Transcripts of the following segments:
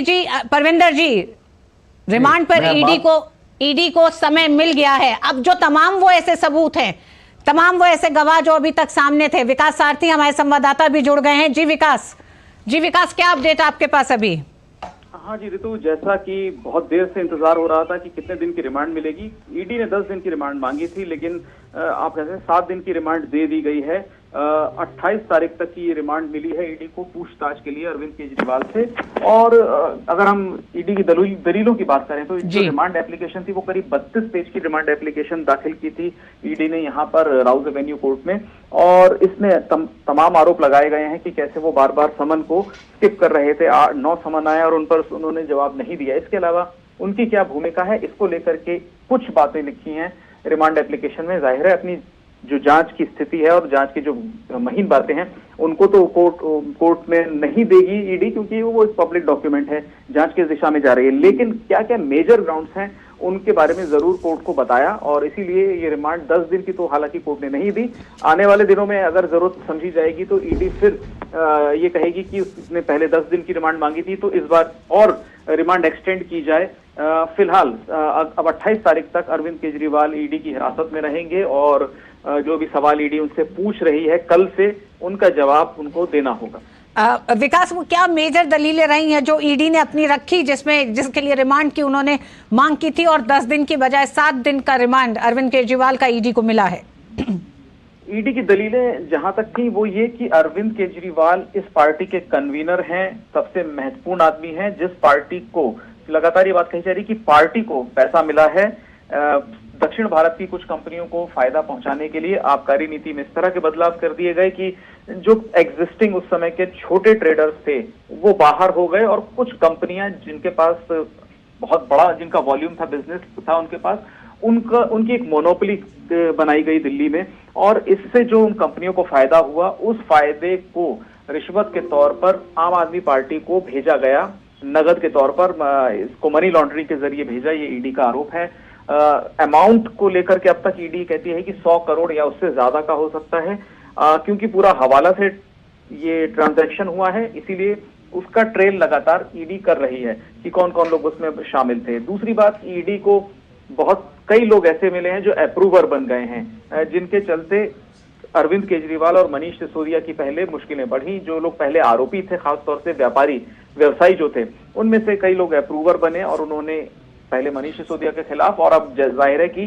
जी परविंदर जी, remand पर ED को समय मिल गया है। अब जो तमाम वो ऐसे सबूत हैं, तमाम वो ऐसे गवाह जो अभी तक सामने थे, विकास सारथी हमारे संवाददाता भी जुड़ गए हैं। जी विकास, क्या अपडेट आपके पास अभी? हाँ जी रितु, जैसा कि बहुत देर से इंतजार हो रहा था कि कितने दिन की रिमांड मिलेगी। ईडी ने 10 दिन की रिमांड मांगी थी, लेकिन आप कहते हैं 7 दिन की रिमांड दे दी गई है। 28 तारीख तक की ये रिमांड मिली है ईडी को पूछताछ के लिए अरविंद केजरीवाल से। और अगर हम ईडी की दलीलों की बात करें तो जो रिमांड एप्लीकेशन थी वो करीब 32 पेज की रिमांड एप्लीकेशन दाखिल की थी ईडी ने यहाँ पर राउज एवेन्यू कोर्ट में। और इसमें तमाम आरोप लगाए गए हैं कि कैसे वो बार बार समन को स्किप कर रहे थे। 9 समन आए और उन पर उन्होंने जवाब नहीं दिया। इसके अलावा उनकी क्या भूमिका है, इसको लेकर के कुछ बातें लिखी हैं रिमांड एप्लीकेशन में। जाहिर है अपनी जो जांच की स्थिति है और जांच की जो महीन बातें हैं उनको तो कोर्ट में नहीं देगी ईडी, क्योंकि वो एक पब्लिक डॉक्यूमेंट है, जांच किस दिशा में जा रही है। लेकिन क्या क्या मेजर ग्राउंड्स हैं उनके बारे में जरूर कोर्ट को बताया, और इसीलिए ये रिमांड 10 दिन की तो हालांकि कोर्ट ने नहीं दी। आने वाले दिनों में अगर जरूरत समझी जाएगी तो ईडी फिर ये कहेगी कि उसने पहले 10 दिन की रिमांड मांगी थी तो इस बार और रिमांड एक्सटेंड की जाए। फिलहाल अब 28 तारीख तक अरविंद केजरीवाल ईडी की हिरासत में रहेंगे और जो भी सवाल ईडी उनसे पूछ रही है कल से उनका जवाब उनको देना होगा। विकास, वो क्या मेजर दलीलें रही हैं जो ईडी ने अपनी रखी, जिसके लिए रिमांड की उन्होंने मांग की थी और 10 दिन की बजाय 7 दिन का रिमांड अरविंद केजरीवाल का ईडी को मिला है? ईडी की दलीलें जहां तक थी वो ये कि अरविंद केजरीवाल इस पार्टी के कन्वीनर हैं, सबसे महत्वपूर्ण आदमी हैं, जिस पार्टी को लगातार ये बात कही जा रही कि पार्टी को पैसा मिला है दक्षिण भारत की कुछ कंपनियों को फायदा पहुंचाने के लिए। आबकारी नीति में इस तरह के बदलाव कर दिए गए कि जो एग्जिस्टिंग उस समय के छोटे ट्रेडर्स थे वो बाहर हो गए और कुछ कंपनियां जिनके पास बहुत बड़ा जिनका वॉल्यूम था, बिजनेस था उनके पास, उनकी एक मोनोपोली बनाई गई दिल्ली में। और इससे जो उन कंपनियों को फायदा हुआ उस फायदे को रिश्वत के तौर पर आम आदमी पार्टी को भेजा गया, नगद के तौर पर इसको मनी लॉन्ड्रिंग के जरिए भेजा, ये ईडी का आरोप है। अमाउंट को लेकर के अब तक ईडी कहती है कि 100 करोड़ या उससे ज्यादा का हो सकता है, क्योंकि पूरा हवाला से ये ट्रांजैक्शन हुआ है, इसीलिए उसका ट्रेल लगातार ईडी कर रही है कि कौन कौन लोग उसमें शामिल थे। दूसरी बात, ईडी को कई लोग ऐसे मिले हैं जो अप्रूवर बन गए हैं, जिनके चलते अरविंद केजरीवाल और मनीष सिसोदिया की पहले मुश्किलें बढ़ी। जो लोग पहले आरोपी थे, खासतौर से व्यवसायी जो थे, उनमें से कई लोग अप्रूवर बने और उन्होंने पहले मनीष सिसोदिया के खिलाफ और अब जाहिर है कि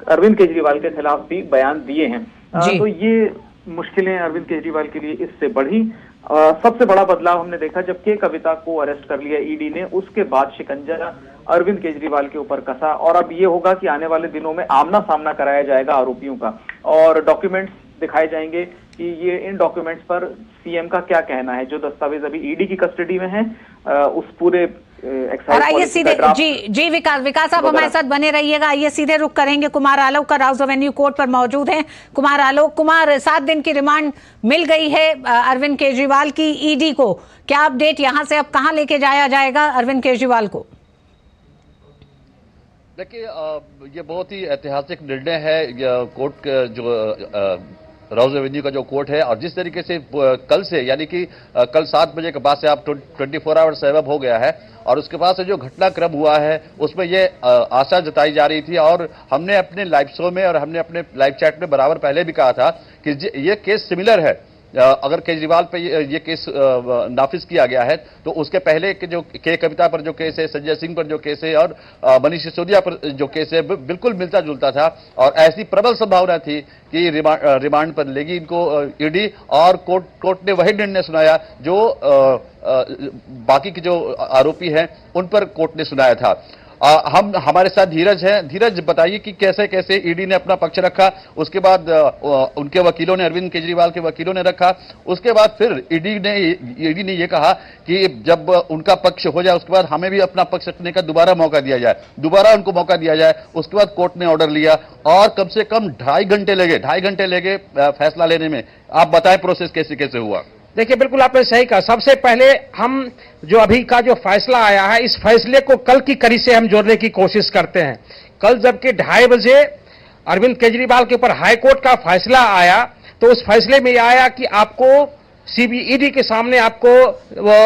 अरविंद केजरीवाल के खिलाफ भी बयान दिए हैं। तो ये मुश्किलें अरविंद केजरीवाल के लिए इससे बढ़ी। सबसे बड़ा बदलाव हमने देखा जब के कविता को अरेस्ट कर लिया ईडी ने, उसके बाद शिकंजा अरविंद केजरीवाल के ऊपर कसा। और अब ये होगा कि आने वाले दिनों में आमना सामना कराया जाएगा आरोपियों का और डॉक्यूमेंट्स दिखाए जाएंगे कि ये इन डॉक्यूमेंट्स पर सीएम का क्या कहना है। जो दस्तावेज अभी ईडी की कस्टडी में है उस पूरे और आइए सीधे जी विकास आप हमारे साथ बने रहिएगा। आइए सीधे रुक करेंगे कुमार आलोक का, राउज एवेन्यू कोर्ट पर मौजूद हैं कुमार आलोक। 7 दिन की रिमांड मिल गई है अरविंद केजरीवाल की ईडी को, क्या अपडेट यहाँ से अब कहाँ लेके जाया जाएगा अरविंद केजरीवाल को? देखिए, ये बहुत ही ऐतिहासिक निर्णय है कोर्ट जो राउज एवेन्यू का जो कोर्ट है, और जिस तरीके से कल से यानी कि कल 7 बजे के बाद से आप 24 आवर्स सेवअप हो गया है और उसके बाद से जो घटनाक्रम हुआ है उसमें ये आशा जताई जा रही थी और हमने अपने लाइव शो में और हमने अपने लाइव चैट में बराबर पहले भी कहा था कि ये केस सिमिलर है। अगर केजरीवाल पे ये केस नाफिज किया गया है तो उसके पहले के जो के कविता पर जो केस है, संजय सिंह पर जो केस है और मनीष सिसोदिया पर जो केस है बिल्कुल मिलता जुलता था। और ऐसी प्रबल संभावना थी कि रिमांड पर लेगी इनको ईडी, और कोर्ट ने वही निर्णय सुनाया जो बाकी के जो आरोपी हैं उन पर कोर्ट ने सुनाया था। हमारे साथ धीरज हैं। धीरज, बताइए कि कैसे कैसे ईडी ने अपना पक्ष रखा, उसके बाद उनके वकीलों ने, अरविंद केजरीवाल के वकीलों ने रखा, उसके बाद फिर ईडी ने ये कहा कि जब उनका पक्ष हो जाए उसके बाद हमें भी अपना पक्ष रखने का दोबारा मौका दिया जाए, दोबारा उनको मौका दिया जाए। उसके बाद कोर्ट ने ऑर्डर लिया और कम से कम 2.5 घंटे लगे फैसला लेने में। आप बताएं प्रोसेस कैसे कैसे हुआ? देखिए, बिल्कुल आपने सही कहा। सबसे पहले हम जो अभी का जो फैसला आया है, इस फैसले को कल की कड़ी से हम जोड़ने की कोशिश करते हैं। कल जबकि 2:30 बजे अरविंद केजरीवाल के ऊपर हाई कोर्ट का फैसला आया तो उस फैसले में यह आया कि आपको ईडी के सामने आपको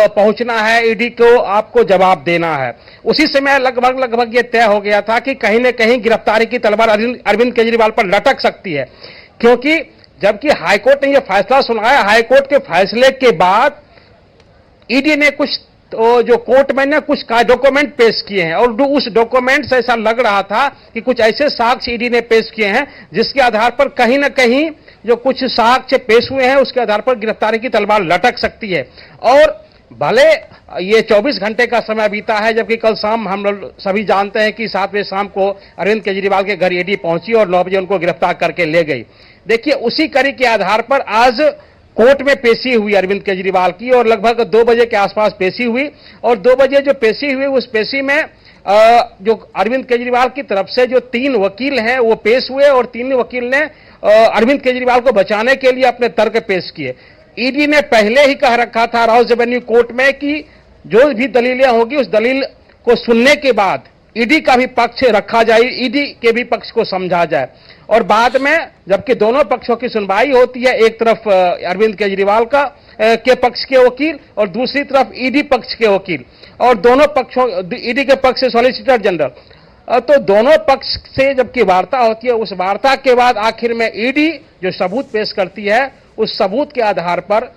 पहुंचना है, ईडी को आपको जवाब देना है। उसी समय लगभग ये तय हो गया था कि कहीं न कहीं गिरफ्तारी की तलवार अरविंद केजरीवाल पर लटक सकती है, क्योंकि जबकि हाईकोर्ट ने यह फैसला सुनाया, हाईकोर्ट के फैसले के बाद ईडी ने कुछ जो कोर्ट में ने कुछ डॉक्यूमेंट पेश किए हैं, और उस डॉक्यूमेंट से ऐसा लग रहा था कि कुछ ऐसे साक्ष्य ईडी ने पेश किए हैं जिसके आधार पर कहीं न कहीं जो कुछ साक्ष्य पेश हुए हैं उसके आधार पर गिरफ्तारी की तलवार लटक सकती है। और भले ये 24 घंटे का समय बीता है, जबकि कल शाम हम लोग सभी जानते हैं कि 7 बजे शाम को अरविंद केजरीवाल के घर ईडी पहुंची और 9 बजे उनको गिरफ्तार करके ले गई। देखिए, उसी कड़ी के आधार पर आज कोर्ट में पेशी हुई अरविंद केजरीवाल की, और लगभग 2 बजे के आसपास पेशी हुई। और 2 बजे जो पेशी हुई, उस पेशी में जो अरविंद केजरीवाल की तरफ से जो 3 वकील हैं वो पेश हुए, और 3 वकील ने अरविंद केजरीवाल को बचाने के लिए अपने तर्क पेश किए। ईडी ने पहले ही कह रखा था राउज एवेन्यू कोर्ट में कि जो भी दलीलें होगी उस दलील को सुनने के बाद ईडी का भी पक्ष रखा जाए, ईडी के भी पक्ष को समझा जाए। और बाद में जबकि दोनों पक्षों की सुनवाई होती है, एक तरफ अरविंद केजरीवाल के पक्ष के वकील और दूसरी तरफ ईडी पक्ष के वकील, और दोनों पक्षों, ईडी के पक्ष से सॉलिसिटर जनरल, तो दोनों पक्ष से जबकि वार्ता होती है, उस वार्ता के बाद आखिर में ईडी जो सबूत पेश करती है, उस सबूत के आधार पर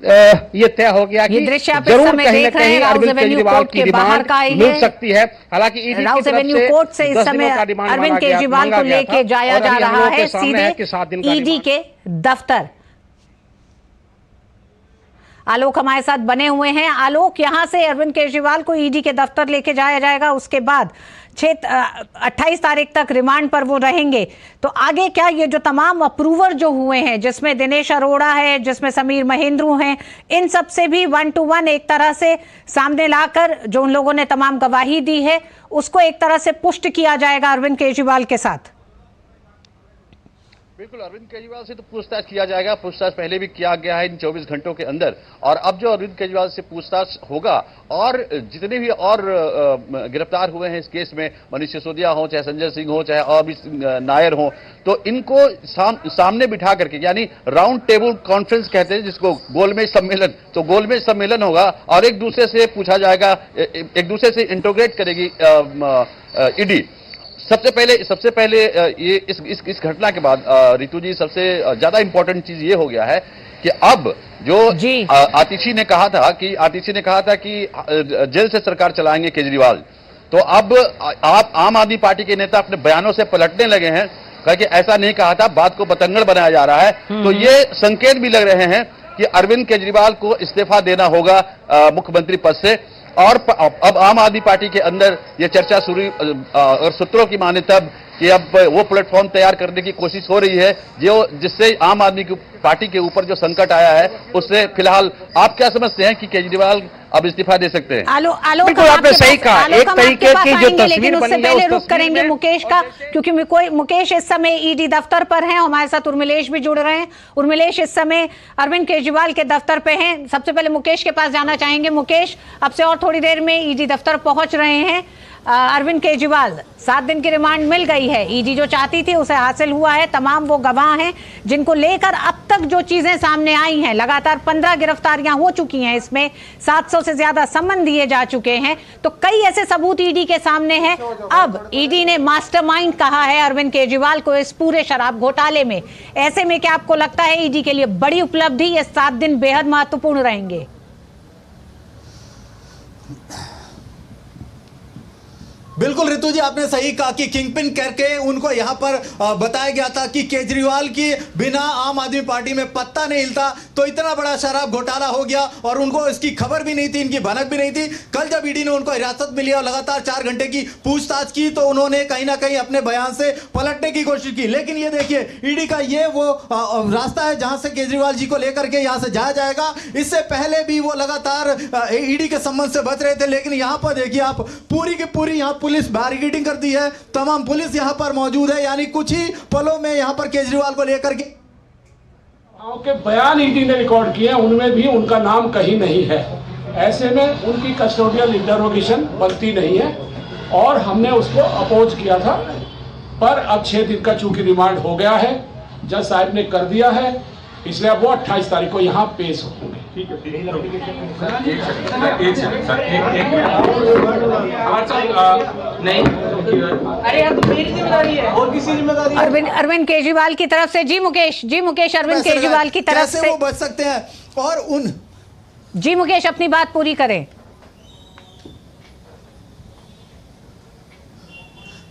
ये तय हो गया कि जरूर कहीं न कहीं अरविंद केजरीवाल की रिमांड मिल सकती है। हालांकि ईडी राउज एवेन्यू कोर्ट से इस समय अरविंद केजरीवाल को लेके जाया जा रहा है सीधे ईडी के दफ्तर। आलोक हमारे साथ बने हुए हैं। आलोक, यहां से अरविंद केजरीवाल को ईडी के दफ्तर लेके जाया जाएगा, उसके बाद 28 तारीख तक रिमांड पर वो रहेंगे। तो आगे क्या ये जो तमाम अप्रूवर जो हुए हैं, जिसमें दिनेश अरोड़ा है, जिसमें समीर महेंद्रू हैं, इन सब से भी 1 to 1 एक तरह से सामने लाकर जो उन लोगों ने तमाम गवाही दी है उसको एक तरह से पुष्ट किया जाएगा अरविंद केजरीवाल के साथ? बिल्कुल, अरविंद केजरीवाल से तो पूछताछ किया जाएगा, पूछताछ पहले भी किया गया है इन 24 घंटों के अंदर, और अब जो अरविंद केजरीवाल से पूछताछ होगा, और जितने भी और गिरफ्तार हुए हैं इस केस में, मनीष सिसोदिया हो, चाहे संजय सिंह हो, चाहे और भी नायर हो, तो इनको सामने बिठा करके, यानी राउंड टेबल कॉन्फ्रेंस कहते हैं जिसको, गोलमेज सम्मेलन, तो गोलमेज सम्मेलन होगा और एक दूसरे से पूछा जाएगा, एक दूसरे से इंटरोगेट करेगी ईडी। सबसे पहले ये इस घटना के बाद रितु जी, सबसे ज्यादा इंपॉर्टेंट चीज ये हो गया है कि अब जो आतिशी ने कहा था कि जेल से सरकार चलाएंगे केजरीवाल, तो अब आप आम आदमी पार्टी के नेता अपने बयानों से पलटने लगे हैं, क्योंकि ऐसा नहीं कहा था, बात को बतंगड़ बनाया जा रहा है। तो ये संकेत भी लग रहे हैं कि अरविंद केजरीवाल को इस्तीफा देना होगा मुख्यमंत्री पद से। और अब आम आदमी पार्टी के अंदर ये चर्चा शुरू, और सूत्रों की माने तब कि अब वो प्लेटफॉर्म तैयार करने की कोशिश हो रही है जिससे आम आदमी की पार्टी के ऊपर जो संकट आया है उससे फिलहाल आप क्या समझते हैं कि केजरीवाल अब इस्तीफा दे सकते हैं? आलोक, आपने सही कहा, एक तरीके की जो तस्वीर बनी है, पहले रुक करेंगे मुकेश का, क्योंकि मुकेश इस समय ईडी दफ्तर पर हैं, हमारे साथ उर्मिलेश भी जुड़ रहे हैं। उर्मिलेश इस समय अरविंद केजरीवाल के दफ्तर पे हैं। सबसे पहले मुकेश के पास जाना चाहेंगे। मुकेश, अब से और थोड़ी देर में ईडी दफ्तर पहुंच रहे हैं अरविंद केजरीवाल। 7 दिन की रिमांड मिल गई है, ईडी जो चाहती थी उसे हासिल हुआ है। तमाम वो गवाह हैं जिनको लेकर अब तक जो चीजें सामने आई हैं, लगातार 15 गिरफ्तारियां हो चुकी हैं, इसमें 700 से ज्यादा सम्मन दिए जा चुके हैं, तो कई ऐसे सबूत ईडी के सामने हैं। अब ईडी ने मास्टरमाइंड कहा है अरविंद केजरीवाल को इस पूरे शराब घोटाले में। ऐसे में क्या आपको लगता है ईडी के लिए बड़ी उपलब्धि, ये 7 दिन बेहद महत्वपूर्ण रहेंगे? बिल्कुल रितु जी, आपने सही कहा कि किंगपिन करके उनको यहां पर बताया गया था कि केजरीवाल की बिना आम आदमी पार्टी में पत्ता नहीं हिलता, तो इतना बड़ा शराब घोटाला हो गया और उनको इसकी खबर भी नहीं थी, इनकी भनक भी नहीं थी। कल जब ईडी ने उनको हिरासत में लिया और लगातार 4 घंटे की पूछताछ की, तो उन्होंने कहीं ना कहीं अपने बयान से पलटने की कोशिश की। लेकिन ये देखिए, ईडी का ये वो रास्ता है जहां से केजरीवाल जी को लेकर के यहां से जाया जाएगा। इससे पहले भी वो लगातार ईडी के संबंध से बच रहे थे, लेकिन यहां पर देखिए आप, पूरी की पूरी यहां पुलिस बैरिकेडिंग कर दी है, तमाम पुलिस यहां पर मौजूद है, यानी कुछ ही पलों में यहां पर केजरीवाल को लेकर के के बयान ईडी ने रिकॉर्ड किए, उनमें भी उनका नाम कहीं नहीं है। ऐसे में उनकी कस्टोडियल इंटरोगेशन बनती नहीं है और हमने उसको अपोज किया था। पर अब 6 दिन का चूंकि रिमांड हो गया है, जज साहब ने कर दिया है, इसलिए अब वो 28 तारीख को यहाँ पेश होंगे। नहीं, अरे यार, तो मेरी जिम्मेदारी है और किसी जिम्मेदारी। अरविंद केजरीवाल की तरफ से जी मुकेश अरविंद केजरीवाल की तरफ से वो बच सकते हैं और उन जी मुकेश अपनी बात पूरी करें।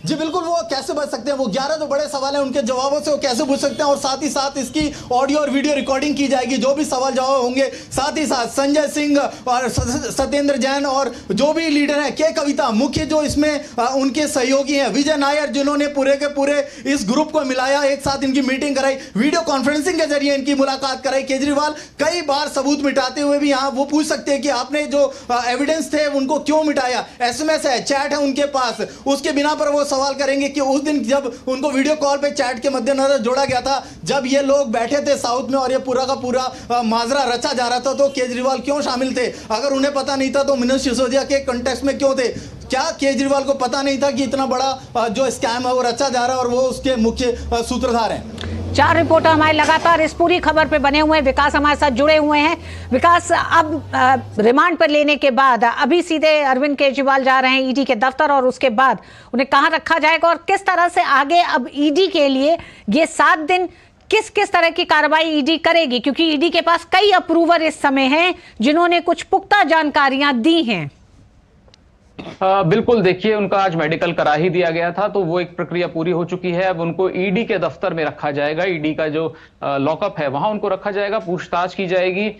जी बिल्कुल, वो कैसे बच सकते हैं? वो 11 जो बड़े सवाल हैं उनके जवाबों से वो कैसे पूछ सकते हैं? और साथ ही साथ इसकी ऑडियो और वीडियो रिकॉर्डिंग की जाएगी, जो भी सवाल जवाब होंगे। साथ ही साथ संजय सिंह और सत्येंद्र जैन और जो भी लीडर हैं, के कविता मुख्य जो इसमें उनके सहयोगी हैं, विजय नायर, जिन्होंने पूरे के पूरे इस ग्रुप को मिलाया, एक साथ इनकी मीटिंग कराई, वीडियो कॉन्फ्रेंसिंग के जरिए इनकी मुलाकात कराई। केजरीवाल कई बार सबूत मिटाते हुए भी यहाँ वो पूछ सकते हैं कि आपने जो एविडेंस थे उनको क्यों मिटाया? SMS है, चैट है उनके पास, उसके बिना पर वो सवाल करेंगे कि उस दिन जब उनको वीडियो कॉल पे चैट के मद्देनजर जोड़ा गया था, जब ये लोग बैठे थे साउथ में और ये पूरा का पूरा माजरा रचा जा रहा था, तो केजरीवाल क्यों शामिल थे? अगर उन्हें पता नहीं था तो मनोज सिसोदिया के कंटेक्स्ट में क्यों थे? क्या केजरीवाल को पता नहीं था कि इतना बड़ा जो स्कैम है वो रचा जा रहा है और वो उसके मुख्य सूत्रधार हैं? 4 रिपोर्टर हमारे लगातार इस पूरी खबर पे बने हुए हैं। विकास हमारे साथ जुड़े हुए हैं। विकास, अब रिमांड पर लेने के बाद अभी सीधे अरविंद केजरीवाल जा रहे हैं ईडी के दफ्तर, और उसके बाद उन्हें कहां रखा जाएगा और किस तरह से आगे अब ईडी के लिए ये 7 दिन किस किस तरह की कार्रवाई ईडी करेगी? क्योंकि ईडी के पास कई अप्रूवर इस समय हैं जिन्होंने कुछ पुख्ता जानकारियां दी हैं। बिल्कुल, देखिए, उनका आज मेडिकल करा ही दिया गया था, तो वो एक प्रक्रिया पूरी हो चुकी है। अब उनको ईडी के दफ्तर में रखा जाएगा, ईडी का जो लॉकअप है वहां उनको रखा जाएगा, पूछताछ की जाएगी।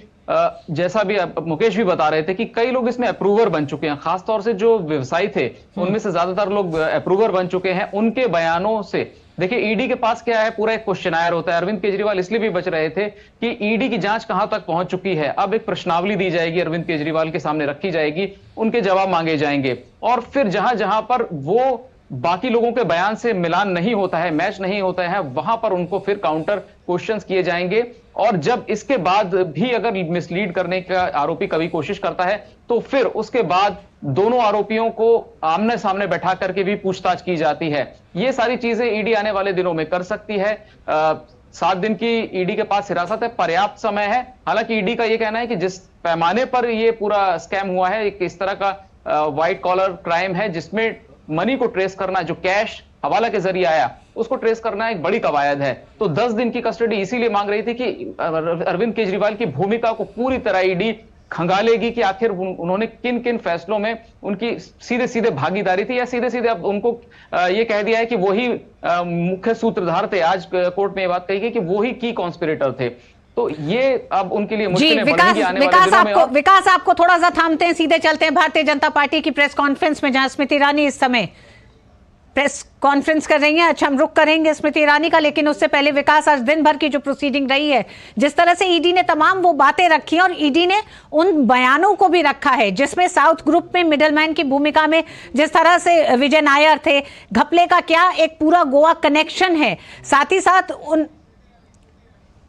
जैसा भी मुकेश भी बता रहे थे कि कई लोग इसमें अप्रूवर बन चुके हैं, खासतौर से जो व्यवसायी थे उनमें से ज्यादातर लोग अप्रूवर बन चुके हैं। उनके बयानों से देखिए, ईडी के पास क्या है, पूरा एक क्वेश्चनायर होता है। अरविंद केजरीवाल इसलिए भी बच रहे थे कि ईडी की जांच कहां तक पहुंच चुकी है। अब एक प्रश्नावली दी जाएगी, अरविंद केजरीवाल के सामने रखी जाएगी, उनके जवाब मांगे जाएंगे, और फिर जहां जहां पर वो बाकी लोगों के बयान से मिलान नहीं होता है, मैच नहीं होता है, वहां पर उनको फिर काउंटर क्वेश्चंस किए जाएंगे। और जब इसके बाद भी अगर मिसलीड करने का आरोपी कभी कोशिश करता है, तो फिर उसके बाद दोनों आरोपियों को आमने सामने बैठा करके भी पूछताछ की जाती है। ये सारी चीजें ईडी आने वाले दिनों में कर सकती है। 7 दिन की ईडी के पास हिरासत है, पर्याप्त समय है। हालांकि ईडी का यह कहना है कि जिस पैमाने पर यह पूरा स्कैम हुआ है, एक इस तरह का व्हाइट कॉलर क्राइम है जिसमें मनी को ट्रेस करना, जो कैश हवाला के जरिए आया उसको ट्रेस करना एक बड़ी कवायद है। तो 10 दिन की कस्टडी इसीलिए मांग रही थी कि अरविंद केजरीवाल की भूमिका को पूरी तरह ईडी खंगालेगी कि आखिर उन्होंने किन किन फैसलों में उनकी सीधे सीधे भागीदारी थी, या सीधे सीधे अब उनको ये कह दिया है कि वही मुख्य सूत्रधार थे। आज कोर्ट में ये बात कही गई कि वही की कॉन्स्पिरेटर थे। तो ये अब उनके लिए मुश्किलें बढ़ेंगी आने वाले दिनों में। विकास, आपको थोड़ा सा थामते हैं, सीधे चलते हैं भारतीय जनता पार्टी की प्रेस कॉन्फ्रेंस में, जहां स्मृति ईरानी इस समय प्रेस कॉन्फ्रेंस कर रही हैं। अच्छा, हम रुक करेंगे स्मृति ईरानी का, लेकिन उससे पहले विकास, आज दिन भर की जो प्रोसीडिंग रही है, जिस तरह से ईडी ने तमाम वो बातें रखी हैं और ईडी ने उन बयानों को भी रखा है जिसमें साउथ ग्रुप में मिडलमैन की भूमिका में जिस तरह से विजय नायर थे, घपले का क्या एक पूरा गोवा कनेक्शन है। साथ ही साथ उन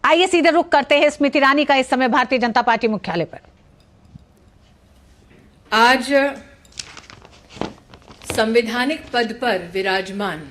आइए सीधे रुक करते हैं स्मृति ईरानी का इस समय भारतीय जनता पार्टी मुख्यालय पर। आज संवैधानिक पद पर विराजमान